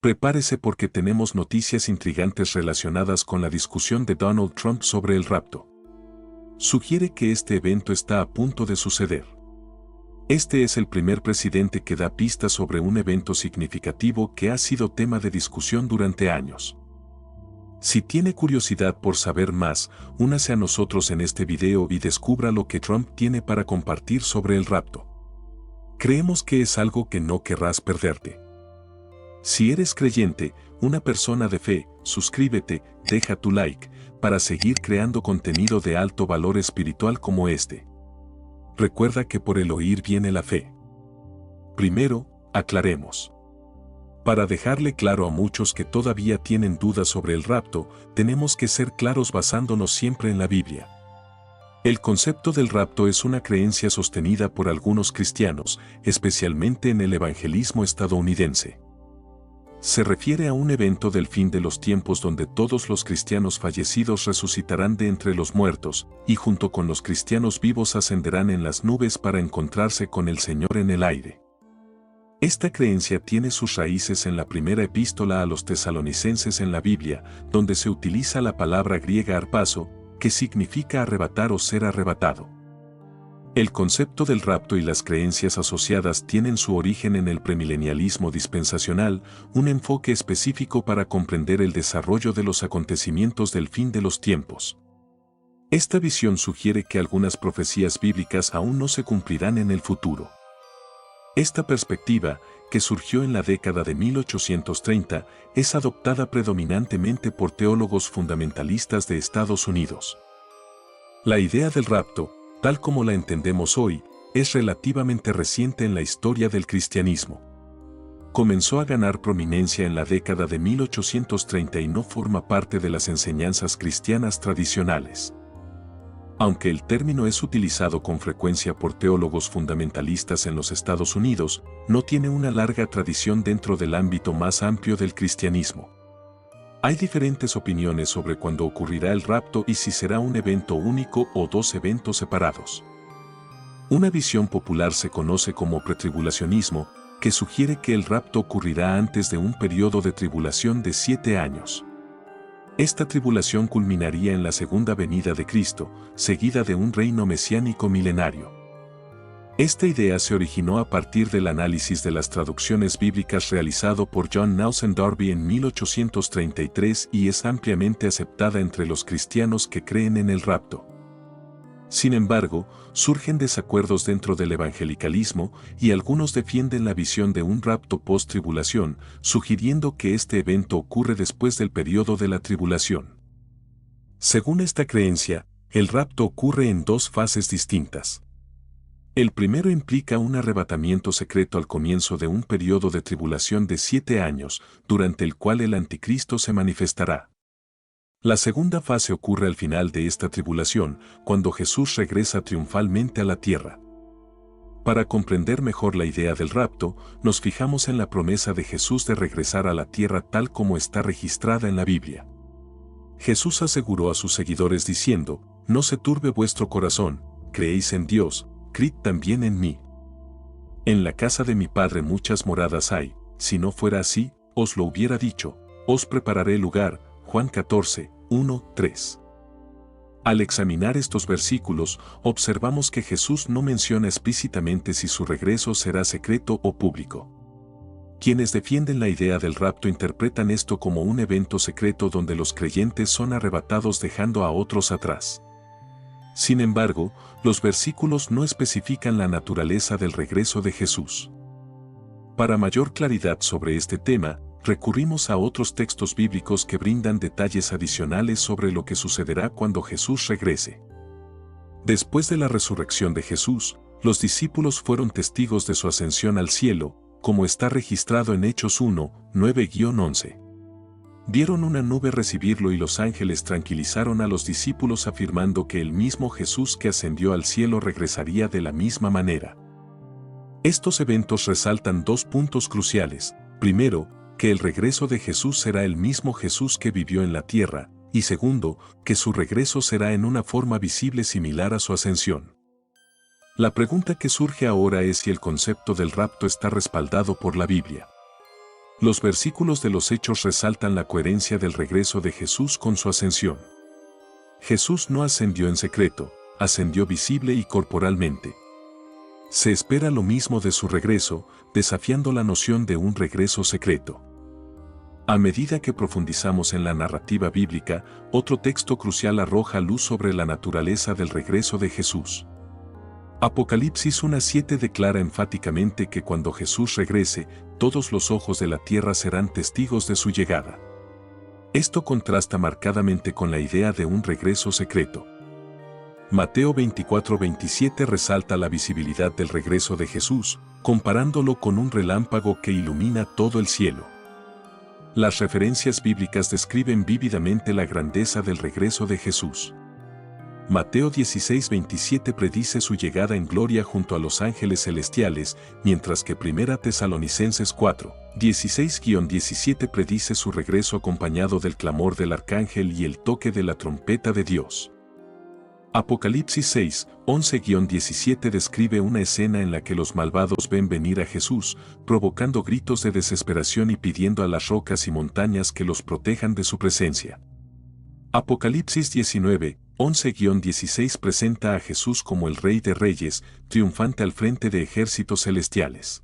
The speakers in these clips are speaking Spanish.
Prepárese porque tenemos noticias intrigantes relacionadas con la discusión de Donald Trump sobre el rapto. Sugiere que este evento está a punto de suceder. Este es el primer presidente que da pistas sobre un evento significativo que ha sido tema de discusión durante años. Si tiene curiosidad por saber más, únase a nosotros en este video y descubra lo que Trump tiene para compartir sobre el rapto. Creemos que es algo que no querrás perderte. Si eres creyente, una persona de fe, suscríbete, deja tu like, para seguir creando contenido de alto valor espiritual como este. Recuerda que por el oír viene la fe. Primero, aclaremos. Para dejarle claro a muchos que todavía tienen dudas sobre el rapto, tenemos que ser claros basándonos siempre en la Biblia. El concepto del rapto es una creencia sostenida por algunos cristianos, especialmente en el evangelismo estadounidense. Se refiere a un evento del fin de los tiempos donde todos los cristianos fallecidos resucitarán de entre los muertos, y junto con los cristianos vivos ascenderán en las nubes para encontrarse con el Señor en el aire. Esta creencia tiene sus raíces en la primera epístola a los tesalonicenses en la Biblia, donde se utiliza la palabra griega arpazo, que significa arrebatar o ser arrebatado. El concepto del rapto y las creencias asociadas tienen su origen en el premilenialismo dispensacional, un enfoque específico para comprender el desarrollo de los acontecimientos del fin de los tiempos. Esta visión sugiere que algunas profecías bíblicas aún no se cumplirán en el futuro. Esta perspectiva, que surgió en la década de 1830, es adoptada predominantemente por teólogos fundamentalistas de Estados Unidos. La idea del rapto, tal como la entendemos hoy, es relativamente reciente en la historia del cristianismo. Comenzó a ganar prominencia en la década de 1830 y no forma parte de las enseñanzas cristianas tradicionales. Aunque el término es utilizado con frecuencia por teólogos fundamentalistas en los Estados Unidos, no tiene una larga tradición dentro del ámbito más amplio del cristianismo. Hay diferentes opiniones sobre cuándo ocurrirá el rapto y si será un evento único o dos eventos separados. Una visión popular se conoce como pretribulacionismo, que sugiere que el rapto ocurrirá antes de un periodo de tribulación de 7 años. Esta tribulación culminaría en la segunda venida de Cristo, seguida de un reino mesiánico milenario. Esta idea se originó a partir del análisis de las traducciones bíblicas realizado por John Nelson Darby en 1833 y es ampliamente aceptada entre los cristianos que creen en el rapto. Sin embargo, surgen desacuerdos dentro del evangelicalismo y algunos defienden la visión de un rapto post-tribulación, sugiriendo que este evento ocurre después del periodo de la tribulación. Según esta creencia, el rapto ocurre en dos fases distintas. El primero implica un arrebatamiento secreto al comienzo de un periodo de tribulación de 7 años, durante el cual el anticristo se manifestará. La segunda fase ocurre al final de esta tribulación, cuando Jesús regresa triunfalmente a la tierra. Para comprender mejor la idea del rapto, nos fijamos en la promesa de Jesús de regresar a la tierra tal como está registrada en la Biblia. Jesús aseguró a sus seguidores diciendo: «No se turbe vuestro corazón, creéis en Dios, creed también en mí. En la casa de mi Padre muchas moradas hay, si no fuera así, os lo hubiera dicho, os prepararé lugar». Juan 14, 1, 3. Al examinar estos versículos, observamos que Jesús no menciona explícitamente si su regreso será secreto o público. Quienes defienden la idea del rapto interpretan esto como un evento secreto donde los creyentes son arrebatados dejando a otros atrás. Sin embargo, los versículos no especifican la naturaleza del regreso de Jesús. Para mayor claridad sobre este tema, recurrimos a otros textos bíblicos que brindan detalles adicionales sobre lo que sucederá cuando Jesús regrese. Después de la resurrección de Jesús, los discípulos fueron testigos de su ascensión al cielo, como está registrado en Hechos 1, 9-11. Vieron una nube recibirlo y los ángeles tranquilizaron a los discípulos afirmando que el mismo Jesús que ascendió al cielo regresaría de la misma manera. Estos eventos resaltan dos puntos cruciales. Primero, que el regreso de Jesús será el mismo Jesús que vivió en la tierra, y segundo, que su regreso será en una forma visible similar a su ascensión. La pregunta que surge ahora es si el concepto del rapto está respaldado por la Biblia. Los versículos de los Hechos resaltan la coherencia del regreso de Jesús con su ascensión. Jesús no ascendió en secreto, ascendió visible y corporalmente. Se espera lo mismo de su regreso, desafiando la noción de un regreso secreto. A medida que profundizamos en la narrativa bíblica, otro texto crucial arroja luz sobre la naturaleza del regreso de Jesús. Apocalipsis 1:7 declara enfáticamente que cuando Jesús regrese, todos los ojos de la tierra serán testigos de su llegada. Esto contrasta marcadamente con la idea de un regreso secreto. Mateo 24:27 resalta la visibilidad del regreso de Jesús, comparándolo con un relámpago que ilumina todo el cielo. Las referencias bíblicas describen vívidamente la grandeza del regreso de Jesús. Mateo 16:27 predice su llegada en gloria junto a los ángeles celestiales, mientras que 1 Tesalonicenses 4:16-17 predice su regreso acompañado del clamor del arcángel y el toque de la trompeta de Dios. Apocalipsis 6:11-17 describe una escena en la que los malvados ven venir a Jesús, provocando gritos de desesperación y pidiendo a las rocas y montañas que los protejan de su presencia. Apocalipsis 19:11-16 presenta a Jesús como el Rey de Reyes, triunfante al frente de ejércitos celestiales.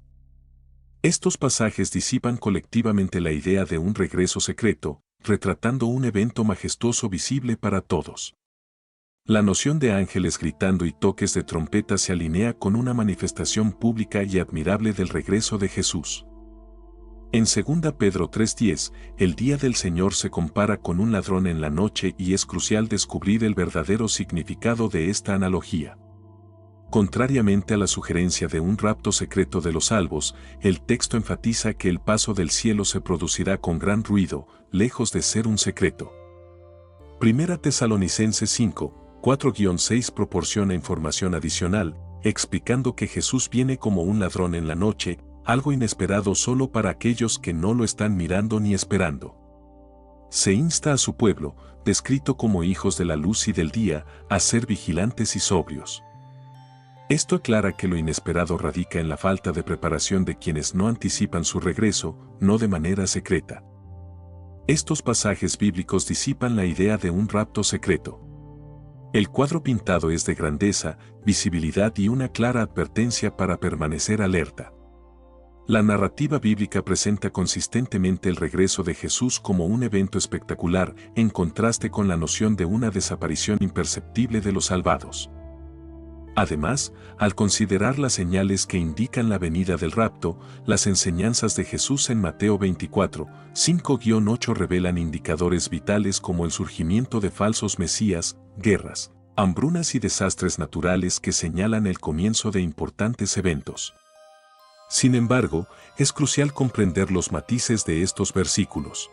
Estos pasajes disipan colectivamente la idea de un regreso secreto, retratando un evento majestuoso visible para todos. La noción de ángeles gritando y toques de trompeta se alinea con una manifestación pública y admirable del regreso de Jesús. En 2 Pedro 3:10, el día del Señor se compara con un ladrón en la noche y es crucial descubrir el verdadero significado de esta analogía. Contrariamente a la sugerencia de un rapto secreto de los salvos, el texto enfatiza que el paso del cielo se producirá con gran ruido, lejos de ser un secreto. 1 Tesalonicenses 5:4-6 proporciona información adicional, explicando que Jesús viene como un ladrón en la noche, algo inesperado solo para aquellos que no lo están mirando ni esperando. Se insta a su pueblo, descrito como hijos de la luz y del día, a ser vigilantes y sobrios. Esto aclara que lo inesperado radica en la falta de preparación de quienes no anticipan su regreso, no de manera secreta. Estos pasajes bíblicos disipan la idea de un rapto secreto. El cuadro pintado es de grandeza, visibilidad y una clara advertencia para permanecer alerta. La narrativa bíblica presenta consistentemente el regreso de Jesús como un evento espectacular, en contraste con la noción de una desaparición imperceptible de los salvados. Además, al considerar las señales que indican la venida del rapto, las enseñanzas de Jesús en Mateo 24:5-8 revelan indicadores vitales como el surgimiento de falsos mesías, guerras, hambrunas y desastres naturales que señalan el comienzo de importantes eventos. Sin embargo, es crucial comprender los matices de estos versículos.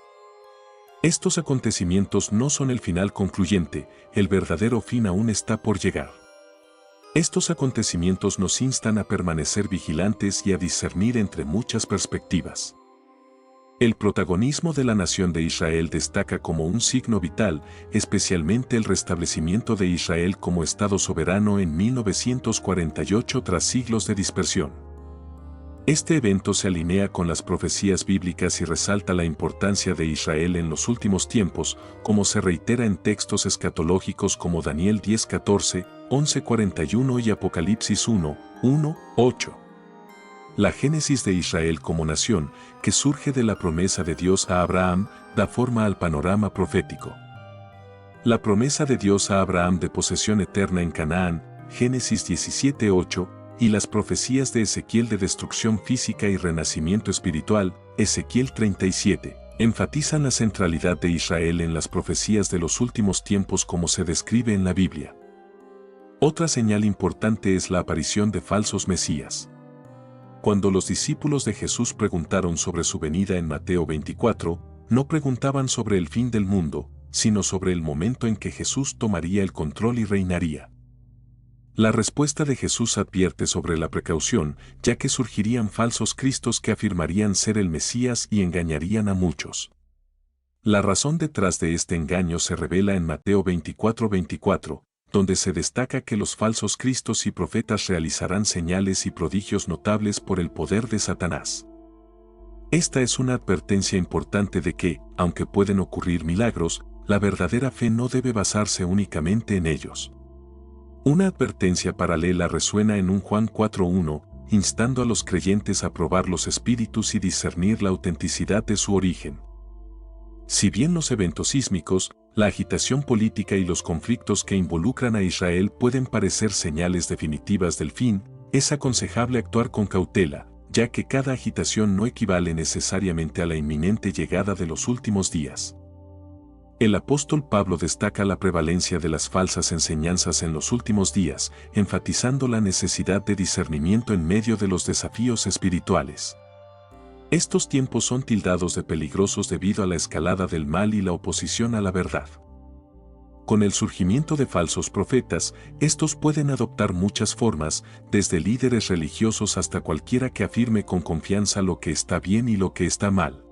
Estos acontecimientos no son el final concluyente, el verdadero fin aún está por llegar. Estos acontecimientos nos instan a permanecer vigilantes y a discernir entre muchas perspectivas. El protagonismo de la nación de Israel destaca como un signo vital, especialmente el restablecimiento de Israel como Estado soberano en 1948 tras siglos de dispersión. Este evento se alinea con las profecías bíblicas y resalta la importancia de Israel en los últimos tiempos, como se reitera en textos escatológicos como Daniel 10:14, 11:41 y Apocalipsis 1:1-8. La génesis de Israel como nación, que surge de la promesa de Dios a Abraham, da forma al panorama profético. La promesa de Dios a Abraham de posesión eterna en Canaán, Génesis 17:8, y las profecías de Ezequiel de destrucción física y renacimiento espiritual, Ezequiel 37, enfatizan la centralidad de Israel en las profecías de los últimos tiempos como se describe en la Biblia. Otra señal importante es la aparición de falsos mesías. Cuando los discípulos de Jesús preguntaron sobre su venida en Mateo 24, no preguntaban sobre el fin del mundo, sino sobre el momento en que Jesús tomaría el control y reinaría. La respuesta de Jesús advierte sobre la precaución, ya que surgirían falsos cristos que afirmarían ser el Mesías y engañarían a muchos. La razón detrás de este engaño se revela en Mateo 24:24, donde se destaca que los falsos cristos y profetas realizarán señales y prodigios notables por el poder de Satanás. Esta es una advertencia importante de que, aunque pueden ocurrir milagros, la verdadera fe no debe basarse únicamente en ellos. Una advertencia paralela resuena en un Juan 4:1, instando a los creyentes a probar los espíritus y discernir la autenticidad de su origen. Si bien los eventos sísmicos, la agitación política y los conflictos que involucran a Israel pueden parecer señales definitivas del fin, es aconsejable actuar con cautela, ya que cada agitación no equivale necesariamente a la inminente llegada de los últimos días. El apóstol Pablo destaca la prevalencia de las falsas enseñanzas en los últimos días, enfatizando la necesidad de discernimiento en medio de los desafíos espirituales. Estos tiempos son tildados de peligrosos debido a la escalada del mal y la oposición a la verdad. Con el surgimiento de falsos profetas, estos pueden adoptar muchas formas, desde líderes religiosos hasta cualquiera que afirme con confianza lo que está bien y lo que está mal.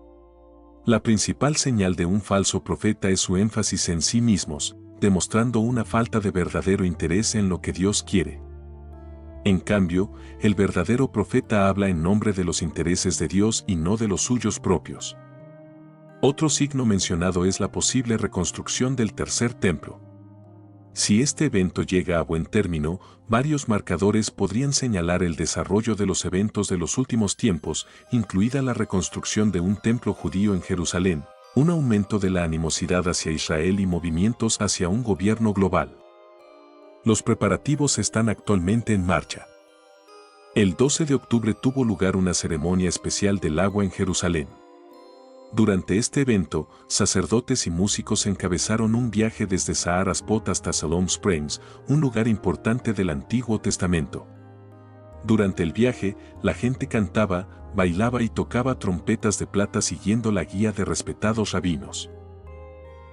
La principal señal de un falso profeta es su énfasis en sí mismos, demostrando una falta de verdadero interés en lo que Dios quiere. En cambio, el verdadero profeta habla en nombre de los intereses de Dios y no de los suyos propios. Otro signo mencionado es la posible reconstrucción del tercer templo. Si este evento llega a buen término, varios marcadores podrían señalar el desarrollo de los eventos de los últimos tiempos, incluida la reconstrucción de un templo judío en Jerusalén, un aumento de la animosidad hacia Israel y movimientos hacia un gobierno global. Los preparativos están actualmente en marcha. El 12 de octubre tuvo lugar una ceremonia especial del agua en Jerusalén. Durante este evento, sacerdotes y músicos encabezaron un viaje desde Sahara Spot hasta Siloam Springs, un lugar importante del Antiguo Testamento. Durante el viaje, la gente cantaba, bailaba y tocaba trompetas de plata siguiendo la guía de respetados rabinos.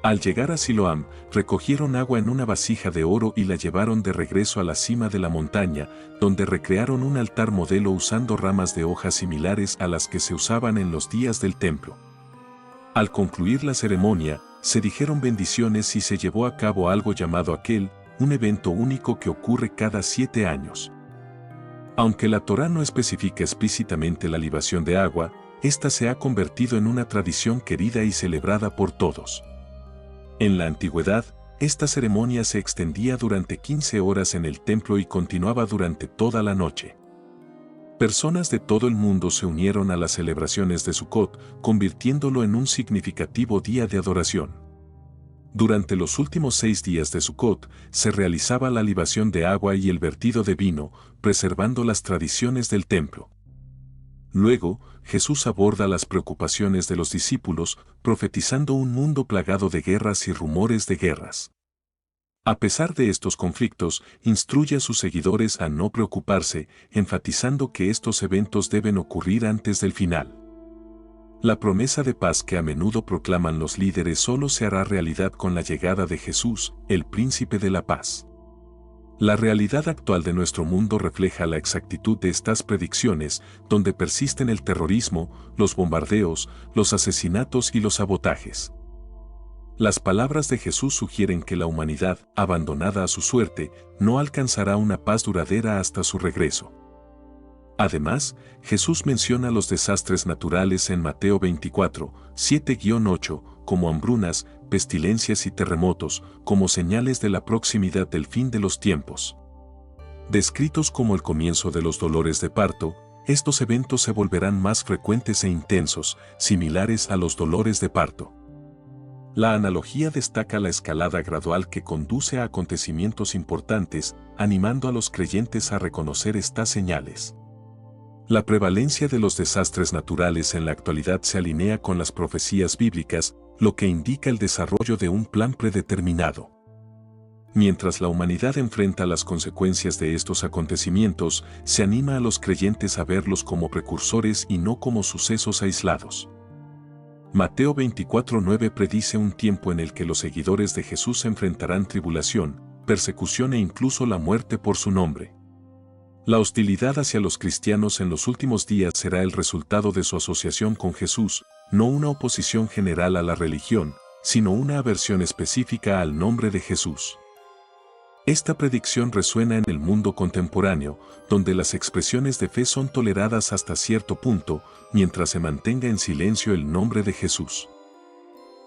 Al llegar a Siloam, recogieron agua en una vasija de oro y la llevaron de regreso a la cima de la montaña, donde recrearon un altar modelo usando ramas de hojas similares a las que se usaban en los días del templo. Al concluir la ceremonia, se dijeron bendiciones y se llevó a cabo algo llamado aquel, un evento único que ocurre cada 7 años. Aunque la Torá no especifica explícitamente la libación de agua, esta se ha convertido en una tradición querida y celebrada por todos. En la antigüedad, esta ceremonia se extendía durante 15 horas en el templo y continuaba durante toda la noche. Personas de todo el mundo se unieron a las celebraciones de Sukkot, convirtiéndolo en un significativo día de adoración. Durante los últimos 6 días de Sukkot, se realizaba la libación de agua y el vertido de vino, preservando las tradiciones del templo. Luego, Jesús aborda las preocupaciones de los discípulos, profetizando un mundo plagado de guerras y rumores de guerras. A pesar de estos conflictos, instruye a sus seguidores a no preocuparse, enfatizando que estos eventos deben ocurrir antes del final. La promesa de paz que a menudo proclaman los líderes solo se hará realidad con la llegada de Jesús, el Príncipe de la Paz. La realidad actual de nuestro mundo refleja la exactitud de estas predicciones, donde persisten el terrorismo, los bombardeos, los asesinatos y los sabotajes. Las palabras de Jesús sugieren que la humanidad, abandonada a su suerte, no alcanzará una paz duradera hasta su regreso. Además, Jesús menciona los desastres naturales en Mateo 24, 7-8, como hambrunas, pestilencias y terremotos, como señales de la proximidad del fin de los tiempos. Descritos como el comienzo de los dolores de parto, estos eventos se volverán más frecuentes e intensos, similares a los dolores de parto. La analogía destaca la escalada gradual que conduce a acontecimientos importantes, animando a los creyentes a reconocer estas señales. La prevalencia de los desastres naturales en la actualidad se alinea con las profecías bíblicas, lo que indica el desarrollo de un plan predeterminado. Mientras la humanidad enfrenta las consecuencias de estos acontecimientos, se anima a los creyentes a verlos como precursores y no como sucesos aislados. Mateo 24:9 predice un tiempo en el que los seguidores de Jesús enfrentarán tribulación, persecución e incluso la muerte por su nombre. La hostilidad hacia los cristianos en los últimos días será el resultado de su asociación con Jesús, no una oposición general a la religión, sino una aversión específica al nombre de Jesús. Esta predicción resuena en el mundo contemporáneo, donde las expresiones de fe son toleradas hasta cierto punto, mientras se mantenga en silencio el nombre de Jesús.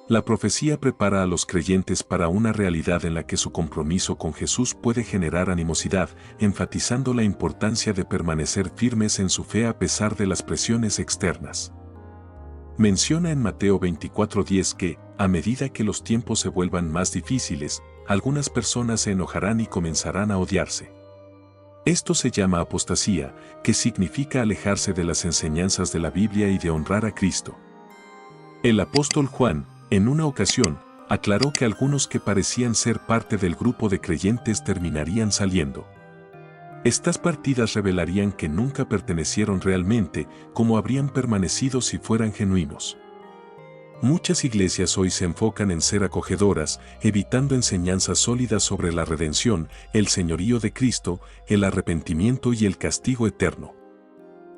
La profecía prepara a los creyentes para una realidad en la que su compromiso con Jesús puede generar animosidad, enfatizando la importancia de permanecer firmes en su fe a pesar de las presiones externas. Menciona en Mateo 24:10 que, a medida que los tiempos se vuelvan más difíciles, algunas personas se enojarán y comenzarán a odiarse. Esto se llama apostasía, que significa alejarse de las enseñanzas de la Biblia y de honrar a Cristo. El apóstol Juan, en una ocasión, aclaró que algunos que parecían ser parte del grupo de creyentes terminarían saliendo. Estas partidas revelarían que nunca pertenecieron realmente, como habrían permanecido si fueran genuinos. Muchas iglesias hoy se enfocan en ser acogedoras, evitando enseñanzas sólidas sobre la redención, el señorío de Cristo, el arrepentimiento y el castigo eterno.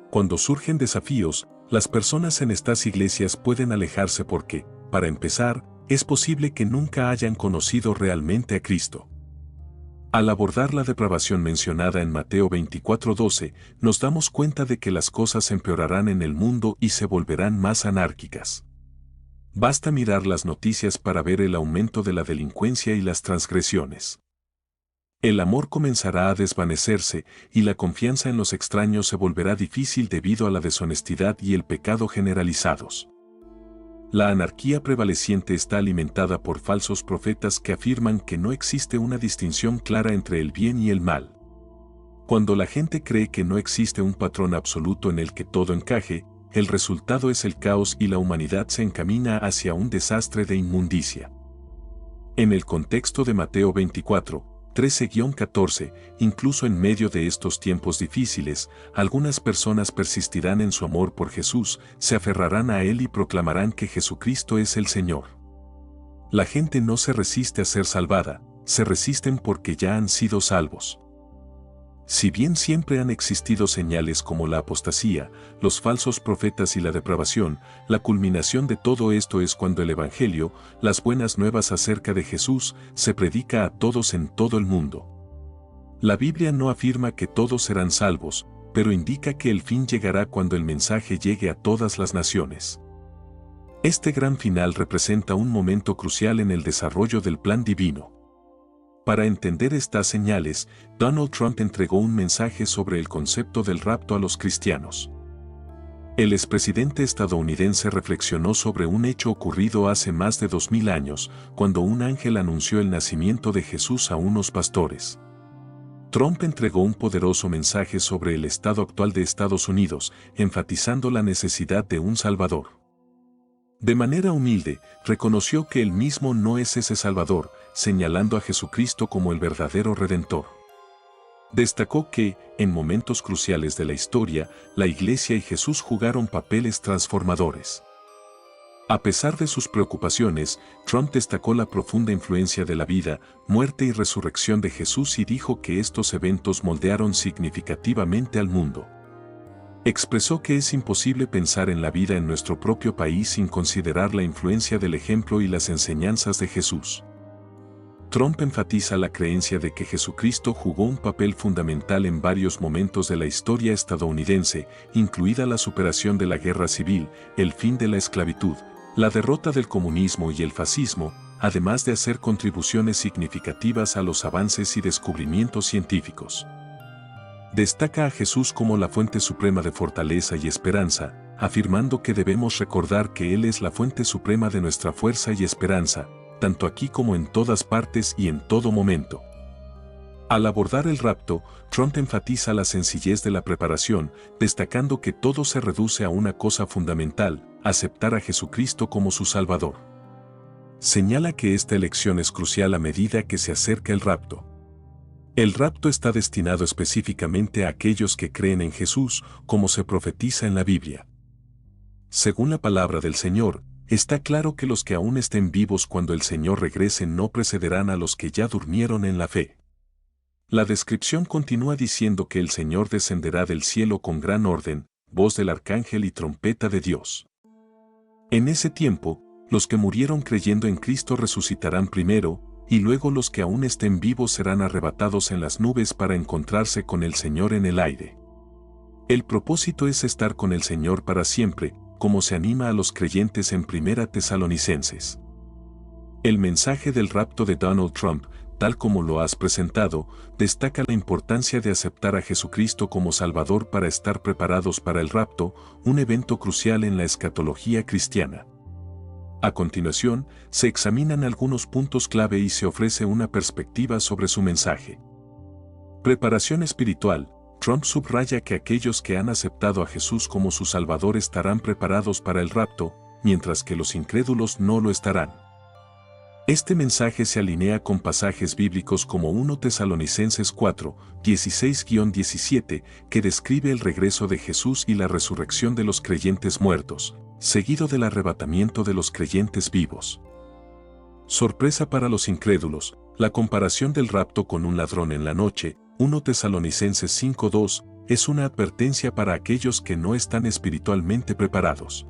Cuando surgen desafíos, las personas en estas iglesias pueden alejarse porque, para empezar, es posible que nunca hayan conocido realmente a Cristo. Al abordar la depravación mencionada en Mateo 24:12, nos damos cuenta de que las cosas empeorarán en el mundo y se volverán más anárquicas. Basta mirar las noticias para ver el aumento de la delincuencia y las transgresiones. El amor comenzará a desvanecerse y la confianza en los extraños se volverá difícil debido a la deshonestidad y el pecado generalizados. La anarquía prevaleciente está alimentada por falsos profetas que afirman que no existe una distinción clara entre el bien y el mal. Cuando la gente cree que no existe un patrón absoluto en el que todo encaje, el resultado es el caos y la humanidad se encamina hacia un desastre de inmundicia. En el contexto de Mateo 24, 13-14, incluso en medio de estos tiempos difíciles, algunas personas persistirán en su amor por Jesús, se aferrarán a Él y proclamarán que Jesucristo es el Señor. La gente no se resiste a ser salvada, se resisten porque ya han sido salvos. Si bien siempre han existido señales como la apostasía, los falsos profetas y la depravación, la culminación de todo esto es cuando el Evangelio, las buenas nuevas acerca de Jesús, se predica a todos en todo el mundo. La Biblia no afirma que todos serán salvos, pero indica que el fin llegará cuando el mensaje llegue a todas las naciones. Este gran final representa un momento crucial en el desarrollo del plan divino. Para entender estas señales, Donald Trump entregó un mensaje sobre el concepto del rapto a los cristianos. El expresidente estadounidense reflexionó sobre un hecho ocurrido hace más de 2000 años, cuando un ángel anunció el nacimiento de Jesús a unos pastores. Trump entregó un poderoso mensaje sobre el estado actual de Estados Unidos, enfatizando la necesidad de un Salvador. De manera humilde, reconoció que él mismo no es ese Salvador, señalando a Jesucristo como el verdadero Redentor. Destacó que, en momentos cruciales de la historia, la Iglesia y Jesús jugaron papeles transformadores. A pesar de sus preocupaciones, Trump destacó la profunda influencia de la vida, muerte y resurrección de Jesús y dijo que estos eventos moldearon significativamente al mundo. Expresó que es imposible pensar en la vida en nuestro propio país sin considerar la influencia del ejemplo y las enseñanzas de Jesús. Trump enfatiza la creencia de que Jesucristo jugó un papel fundamental en varios momentos de la historia estadounidense, incluida la superación de la guerra civil, el fin de la esclavitud, la derrota del comunismo y el fascismo, además de hacer contribuciones significativas a los avances y descubrimientos científicos. Destaca a Jesús como la fuente suprema de fortaleza y esperanza, afirmando que debemos recordar que Él es la fuente suprema de nuestra fuerza y esperanza, tanto aquí como en todas partes y en todo momento. Al abordar el rapto, Trump enfatiza la sencillez de la preparación, destacando que todo se reduce a una cosa fundamental: aceptar a Jesucristo como su Salvador. Señala que esta elección es crucial a medida que se acerca el rapto. El rapto está destinado específicamente a aquellos que creen en Jesús, como se profetiza en la Biblia. Según la palabra del Señor, está claro que los que aún estén vivos cuando el Señor regrese no precederán a los que ya durmieron en la fe. La descripción continúa diciendo que el Señor descenderá del cielo con gran orden, voz del arcángel y trompeta de Dios. En ese tiempo, los que murieron creyendo en Cristo resucitarán primero, y luego los que aún estén vivos serán arrebatados en las nubes para encontrarse con el Señor en el aire. El propósito es estar con el Señor para siempre, como se anima a los creyentes en 1 Tesalonicenses. El mensaje del rapto de Donald Trump, tal como lo has presentado, destaca la importancia de aceptar a Jesucristo como Salvador para estar preparados para el rapto, un evento crucial en la escatología cristiana. A continuación, se examinan algunos puntos clave y se ofrece una perspectiva sobre su mensaje. Preparación espiritual. Trump subraya que aquellos que han aceptado a Jesús como su Salvador estarán preparados para el rapto, mientras que los incrédulos no lo estarán. Este mensaje se alinea con pasajes bíblicos como 1 Tesalonicenses 4, 16-17, que describe el regreso de Jesús y la resurrección de los creyentes muertos, seguido del arrebatamiento de los creyentes vivos. Sorpresa para los incrédulos, la comparación del rapto con un ladrón en la noche, 1 Tesalonicenses 5:2, es una advertencia para aquellos que no están espiritualmente preparados.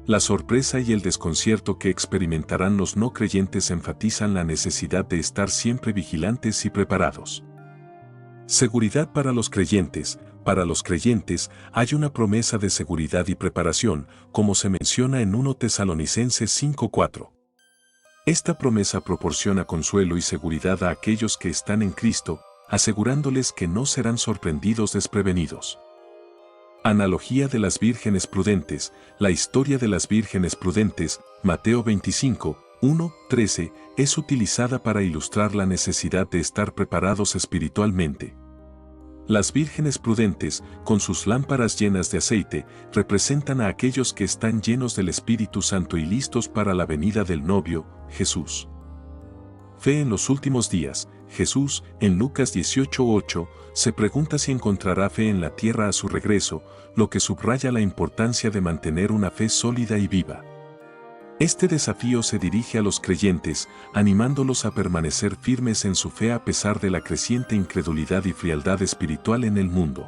La sorpresa y el desconcierto que experimentarán los no creyentes enfatizan la necesidad de estar siempre vigilantes y preparados. Seguridad para los creyentes. Para los creyentes hay una promesa de seguridad y preparación, como se menciona en 1 Tesalonicenses 5:4. Esta promesa proporciona consuelo y seguridad a aquellos que están en Cristo, asegurándoles que no serán sorprendidos desprevenidos. Analogía de las vírgenes prudentes. La historia de las vírgenes prudentes, Mateo 25, 1-13, es utilizada para ilustrar la necesidad de estar preparados espiritualmente. Las vírgenes prudentes, con sus lámparas llenas de aceite, representan a aquellos que están llenos del Espíritu Santo y listos para la venida del novio, Jesús. Fe en los últimos días. Jesús, en Lucas 18:8, se pregunta si encontrará fe en la tierra a su regreso, lo que subraya la importancia de mantener una fe sólida y viva. Este desafío se dirige a los creyentes, animándolos a permanecer firmes en su fe a pesar de la creciente incredulidad y frialdad espiritual en el mundo.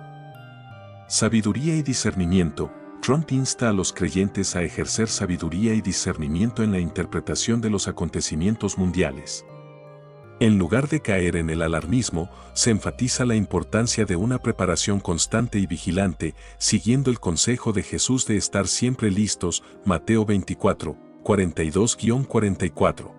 Sabiduría y discernimiento. Trump insta a los creyentes a ejercer sabiduría y discernimiento en la interpretación de los acontecimientos mundiales. En lugar de caer en el alarmismo, se enfatiza la importancia de una preparación constante y vigilante, siguiendo el consejo de Jesús de estar siempre listos, Mateo 24, 42-44.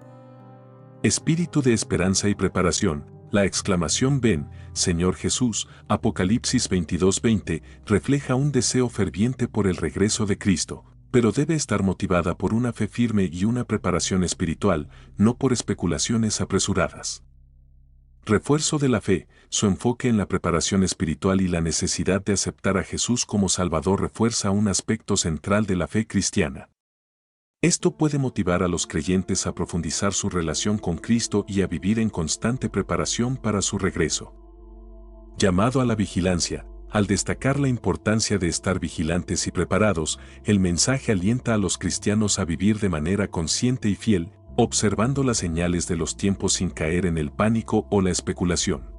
Espíritu de esperanza y preparación. La exclamación «Ven, Señor Jesús», Apocalipsis 22:20, refleja un deseo ferviente por el regreso de Cristo, pero debe estar motivada por una fe firme y una preparación espiritual, no por especulaciones apresuradas. Refuerzo de la fe. Su enfoque en la preparación espiritual y la necesidad de aceptar a Jesús como Salvador refuerza un aspecto central de la fe cristiana. Esto puede motivar a los creyentes a profundizar su relación con Cristo y a vivir en constante preparación para su regreso. Llamado a la vigilancia. Al destacar la importancia de estar vigilantes y preparados, el mensaje alienta a los cristianos a vivir de manera consciente y fiel, observando las señales de los tiempos sin caer en el pánico o la especulación.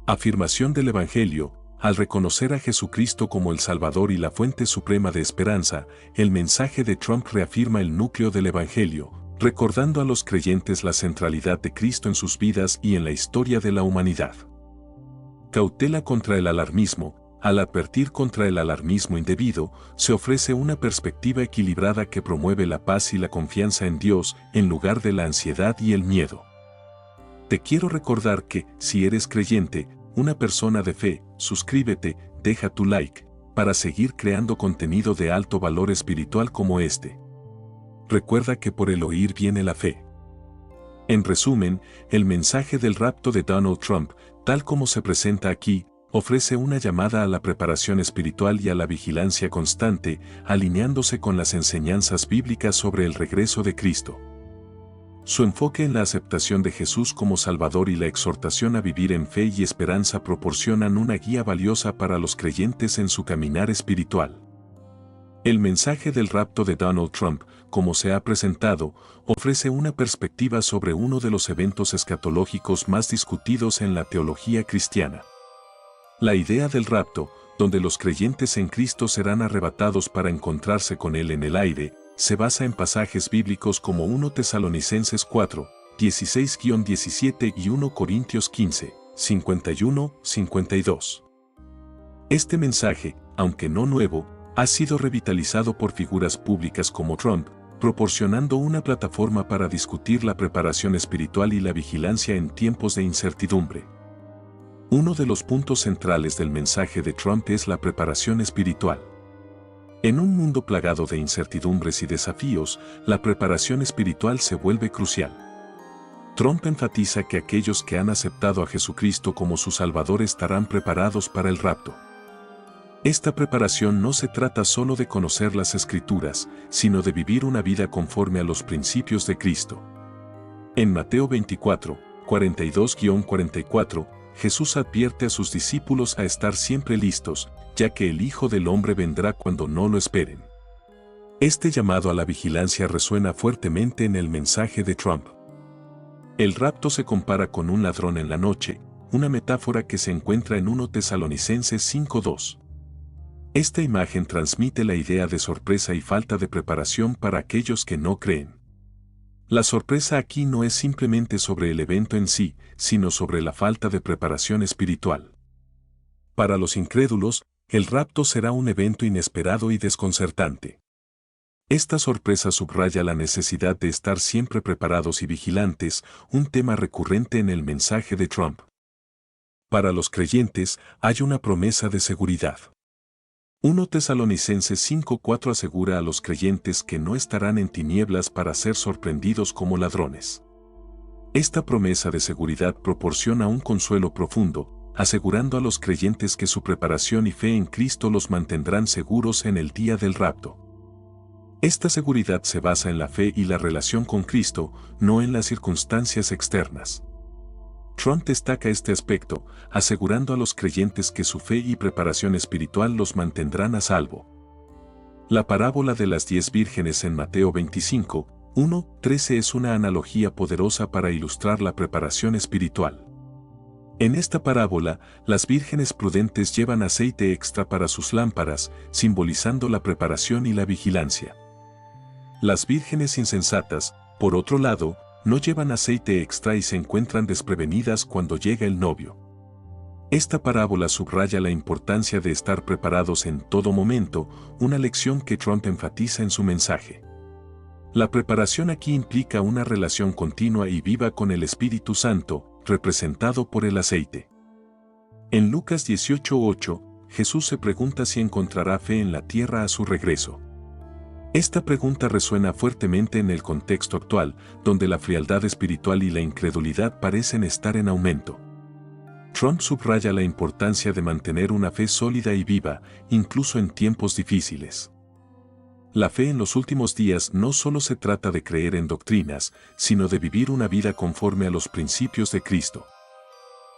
Afirmación del Evangelio. Al reconocer a Jesucristo como el Salvador y la fuente suprema de esperanza, el mensaje de Trump reafirma el núcleo del Evangelio, recordando a los creyentes la centralidad de Cristo en sus vidas y en la historia de la humanidad. Cautela contra el alarmismo. Al advertir contra el alarmismo indebido, se ofrece una perspectiva equilibrada que promueve la paz y la confianza en Dios en lugar de la ansiedad y el miedo. Te quiero recordar que, si eres creyente, una persona de fe, suscríbete, deja tu like, para seguir creando contenido de alto valor espiritual como este. Recuerda que por el oír viene la fe. En resumen, el mensaje del rapto de Donald Trump, tal como se presenta aquí, ofrece una llamada a la preparación espiritual y a la vigilancia constante, alineándose con las enseñanzas bíblicas sobre el regreso de Cristo. Su enfoque en la aceptación de Jesús como Salvador y la exhortación a vivir en fe y esperanza proporcionan una guía valiosa para los creyentes en su caminar espiritual. El mensaje del rapto de Donald Trump, como se ha presentado, ofrece una perspectiva sobre uno de los eventos escatológicos más discutidos en la teología cristiana. La idea del rapto, donde los creyentes en Cristo serán arrebatados para encontrarse con Él en el aire, se basa en pasajes bíblicos como 1 Tesalonicenses 4, 16-17 y 1 Corintios 15, 51-52. Este mensaje, aunque no nuevo, ha sido revitalizado por figuras públicas como Trump, proporcionando una plataforma para discutir la preparación espiritual y la vigilancia en tiempos de incertidumbre. Uno de los puntos centrales del mensaje de Trump es la preparación espiritual. En un mundo plagado de incertidumbres y desafíos, la preparación espiritual se vuelve crucial. Trump enfatiza que aquellos que han aceptado a Jesucristo como su Salvador estarán preparados para el rapto. Esta preparación no se trata solo de conocer las Escrituras, sino de vivir una vida conforme a los principios de Cristo. En Mateo 24, 42-44, Jesús advierte a sus discípulos a estar siempre listos, ya que el Hijo del Hombre vendrá cuando no lo esperen. Este llamado a la vigilancia resuena fuertemente en el mensaje de Trump. El rapto se compara con un ladrón en la noche, una metáfora que se encuentra en 1 Tesalonicenses 5:2. Esta imagen transmite la idea de sorpresa y falta de preparación para aquellos que no creen. La sorpresa aquí no es simplemente sobre el evento en sí, sino sobre la falta de preparación espiritual. Para los incrédulos, el rapto será un evento inesperado y desconcertante. Esta sorpresa subraya la necesidad de estar siempre preparados y vigilantes, un tema recurrente en el mensaje de Trump. Para los creyentes, hay una promesa de seguridad. 1 Tesalonicenses 5:4 asegura a los creyentes que no estarán en tinieblas para ser sorprendidos como ladrones. Esta promesa de seguridad proporciona un consuelo profundo, asegurando a los creyentes que su preparación y fe en Cristo los mantendrán seguros en el día del rapto. Esta seguridad se basa en la fe y la relación con Cristo, no en las circunstancias externas. Trump destaca este aspecto, asegurando a los creyentes que su fe y preparación espiritual los mantendrán a salvo. La parábola de las 10 vírgenes en Mateo 25, 1-13 es una analogía poderosa para ilustrar la preparación espiritual. En esta parábola, las vírgenes prudentes llevan aceite extra para sus lámparas, simbolizando la preparación y la vigilancia. Las vírgenes insensatas, por otro lado, no llevan aceite extra y se encuentran desprevenidas cuando llega el novio. Esta parábola subraya la importancia de estar preparados en todo momento, una lección que Trump enfatiza en su mensaje. La preparación aquí implica una relación continua y viva con el Espíritu Santo, representado por el aceite. En Lucas 18:8, Jesús se pregunta si encontrará fe en la tierra a su regreso. Esta pregunta resuena fuertemente en el contexto actual, donde la frialdad espiritual y la incredulidad parecen estar en aumento. Trump subraya la importancia de mantener una fe sólida y viva, incluso en tiempos difíciles. La fe en los últimos días no solo se trata de creer en doctrinas, sino de vivir una vida conforme a los principios de Cristo.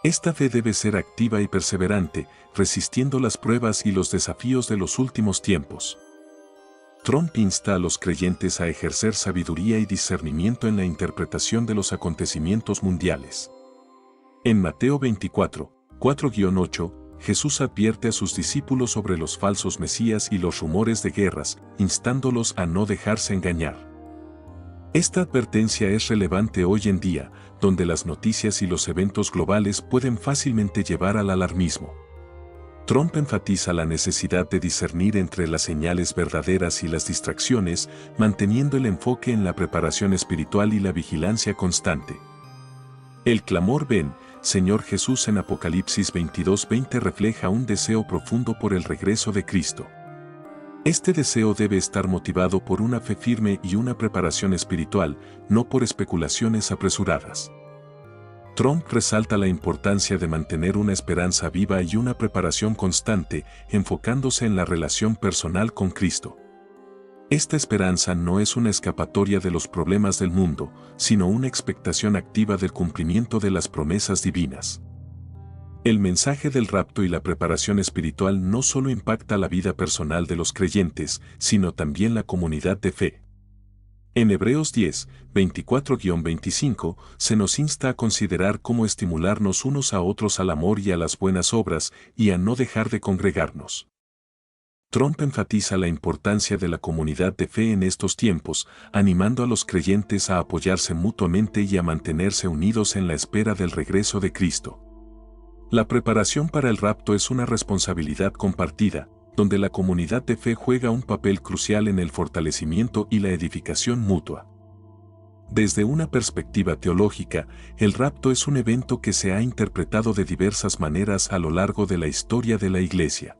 Esta fe debe ser activa y perseverante, resistiendo las pruebas y los desafíos de los últimos tiempos. Trump insta a los creyentes a ejercer sabiduría y discernimiento en la interpretación de los acontecimientos mundiales. En Mateo 24, 4-8, Jesús advierte a sus discípulos sobre los falsos mesías y los rumores de guerras, instándolos a no dejarse engañar. Esta advertencia es relevante hoy en día, donde las noticias y los eventos globales pueden fácilmente llevar al alarmismo. Trump enfatiza la necesidad de discernir entre las señales verdaderas y las distracciones, manteniendo el enfoque en la preparación espiritual y la vigilancia constante. El clamor "Ven, Señor Jesús" en Apocalipsis 22:20 refleja un deseo profundo por el regreso de Cristo. Este deseo debe estar motivado por una fe firme y una preparación espiritual, no por especulaciones apresuradas. Trump resalta la importancia de mantener una esperanza viva y una preparación constante, enfocándose en la relación personal con Cristo. Esta esperanza no es una escapatoria de los problemas del mundo, sino una expectación activa del cumplimiento de las promesas divinas. El mensaje del rapto y la preparación espiritual no solo impacta la vida personal de los creyentes, sino también la comunidad de fe. En Hebreos 10, 24-25, se nos insta a considerar cómo estimularnos unos a otros al amor y a las buenas obras, y a no dejar de congregarnos. Trump enfatiza la importancia de la comunidad de fe en estos tiempos, animando a los creyentes a apoyarse mutuamente y a mantenerse unidos en la espera del regreso de Cristo. La preparación para el rapto es una responsabilidad compartida, donde la comunidad de fe juega un papel crucial en el fortalecimiento y la edificación mutua. Desde una perspectiva teológica, el rapto es un evento que se ha interpretado de diversas maneras a lo largo de la historia de la Iglesia.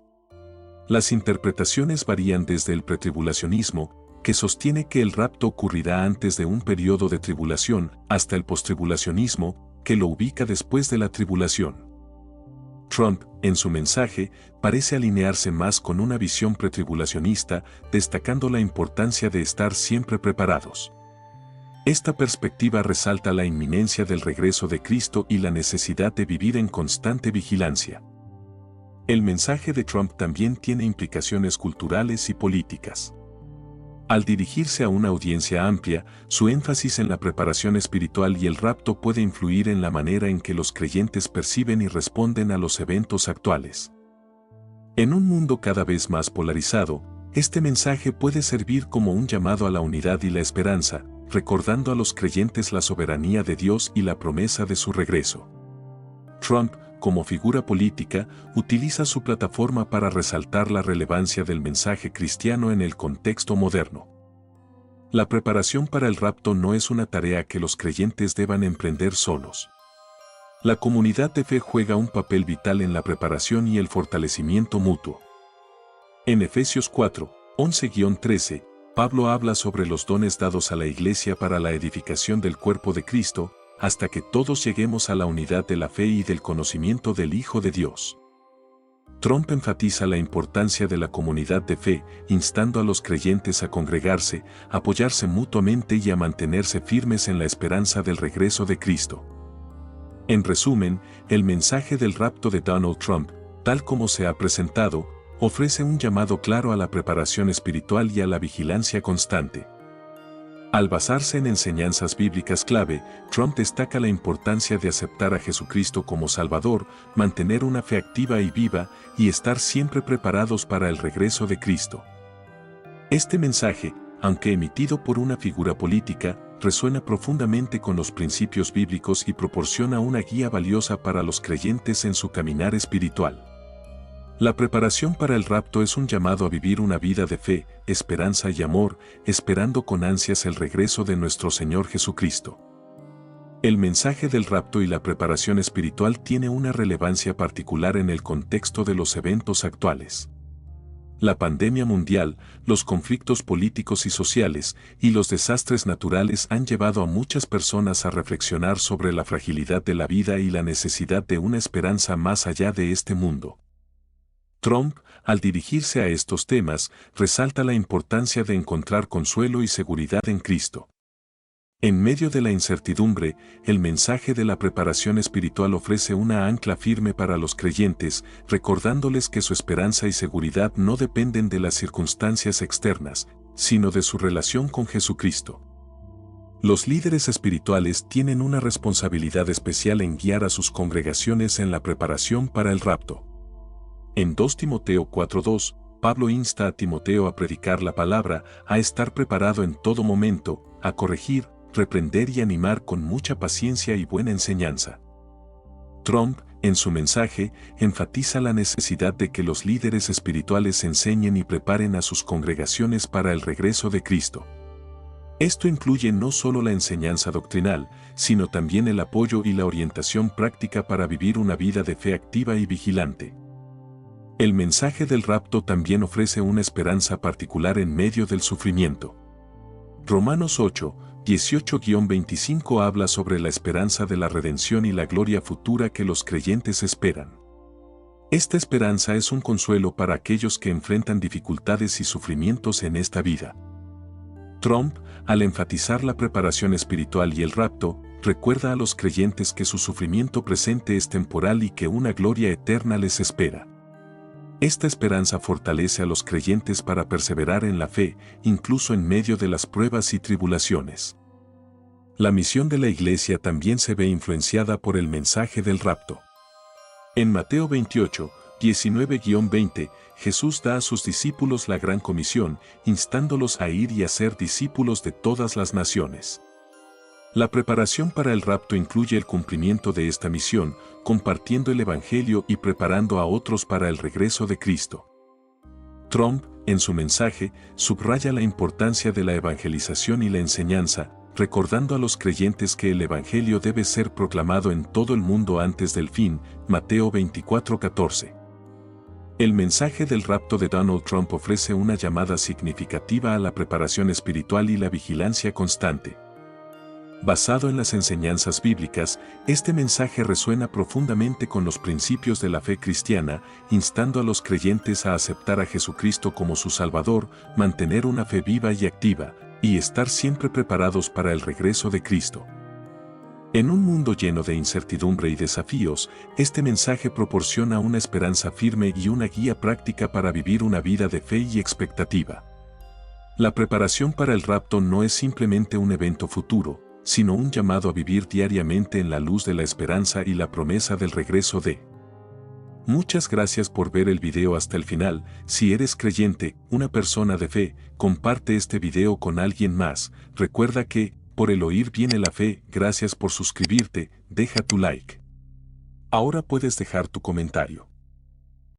Las interpretaciones varían desde el pretribulacionismo, que sostiene que el rapto ocurrirá antes de un periodo de tribulación, hasta el postribulacionismo, que lo ubica después de la tribulación. Trump, en su mensaje, parece alinearse más con una visión pretribulacionista, destacando la importancia de estar siempre preparados. Esta perspectiva resalta la inminencia del regreso de Cristo y la necesidad de vivir en constante vigilancia. El mensaje de Trump también tiene implicaciones culturales y políticas. Al dirigirse a una audiencia amplia, su énfasis en la preparación espiritual y el rapto puede influir en la manera en que los creyentes perciben y responden a los eventos actuales. En un mundo cada vez más polarizado, este mensaje puede servir como un llamado a la unidad y la esperanza, recordando a los creyentes la soberanía de Dios y la promesa de su regreso. Trump, como figura política, utiliza su plataforma para resaltar la relevancia del mensaje cristiano en el contexto moderno. La preparación para el rapto no es una tarea que los creyentes deban emprender solos. La comunidad de fe juega un papel vital en la preparación y el fortalecimiento mutuo. En Efesios 4, 11-13, Pablo habla sobre los dones dados a la Iglesia para la edificación del cuerpo de Cristo, hasta que todos lleguemos a la unidad de la fe y del conocimiento del Hijo de Dios. Trump enfatiza la importancia de la comunidad de fe, instando a los creyentes a congregarse, apoyarse mutuamente y a mantenerse firmes en la esperanza del regreso de Cristo. En resumen, el mensaje del rapto de Donald Trump, tal como se ha presentado, ofrece un llamado claro a la preparación espiritual y a la vigilancia constante. Al basarse en enseñanzas bíblicas clave, Trump destaca la importancia de aceptar a Jesucristo como Salvador, mantener una fe activa y viva, y estar siempre preparados para el regreso de Cristo. Este mensaje, aunque emitido por una figura política, resuena profundamente con los principios bíblicos y proporciona una guía valiosa para los creyentes en su caminar espiritual. La preparación para el rapto es un llamado a vivir una vida de fe, esperanza y amor, esperando con ansias el regreso de nuestro Señor Jesucristo. El mensaje del rapto y la preparación espiritual tiene una relevancia particular en el contexto de los eventos actuales. La pandemia mundial, los conflictos políticos y sociales, y los desastres naturales han llevado a muchas personas a reflexionar sobre la fragilidad de la vida y la necesidad de una esperanza más allá de este mundo. Trump, al dirigirse a estos temas, resalta la importancia de encontrar consuelo y seguridad en Cristo. En medio de la incertidumbre, el mensaje de la preparación espiritual ofrece una ancla firme para los creyentes, recordándoles que su esperanza y seguridad no dependen de las circunstancias externas, sino de su relación con Jesucristo. Los líderes espirituales tienen una responsabilidad especial en guiar a sus congregaciones en la preparación para el rapto. En 2 Timoteo 4:2, Pablo insta a Timoteo a predicar la palabra, a estar preparado en todo momento, a corregir, reprender y animar con mucha paciencia y buena enseñanza. Trump, en su mensaje, enfatiza la necesidad de que los líderes espirituales enseñen y preparen a sus congregaciones para el regreso de Cristo. Esto incluye no solo la enseñanza doctrinal, sino también el apoyo y la orientación práctica para vivir una vida de fe activa y vigilante. El mensaje del rapto también ofrece una esperanza particular en medio del sufrimiento. Romanos 8, 18-25 habla sobre la esperanza de la redención y la gloria futura que los creyentes esperan. Esta esperanza es un consuelo para aquellos que enfrentan dificultades y sufrimientos en esta vida. Trump, al enfatizar la preparación espiritual y el rapto, recuerda a los creyentes que su sufrimiento presente es temporal y que una gloria eterna les espera. Esta esperanza fortalece a los creyentes para perseverar en la fe, incluso en medio de las pruebas y tribulaciones. La misión de la Iglesia también se ve influenciada por el mensaje del rapto. En Mateo 28, 19-20, Jesús da a sus discípulos la gran comisión, instándolos a ir y a ser discípulos de todas las naciones. La preparación para el rapto incluye el cumplimiento de esta misión, compartiendo el Evangelio y preparando a otros para el regreso de Cristo. Trump, en su mensaje, subraya la importancia de la evangelización y la enseñanza, recordando a los creyentes que el Evangelio debe ser proclamado en todo el mundo antes del fin, Mateo 24:14. El mensaje del rapto de Donald Trump ofrece una llamada significativa a la preparación espiritual y la vigilancia constante. Basado en las enseñanzas bíblicas, este mensaje resuena profundamente con los principios de la fe cristiana, instando a los creyentes a aceptar a Jesucristo como su Salvador, mantener una fe viva y activa, y estar siempre preparados para el regreso de Cristo. En un mundo lleno de incertidumbre y desafíos, este mensaje proporciona una esperanza firme y una guía práctica para vivir una vida de fe y expectativa. La preparación para el rapto no es simplemente un evento futuro, sino un llamado a vivir diariamente en la luz de la esperanza y la promesa del regreso de. Muchas gracias por ver el video hasta el final. Si eres creyente, una persona de fe, comparte este video con alguien más. Recuerda que, por el oír viene la fe. Gracias por suscribirte, deja tu like. Ahora puedes dejar tu comentario.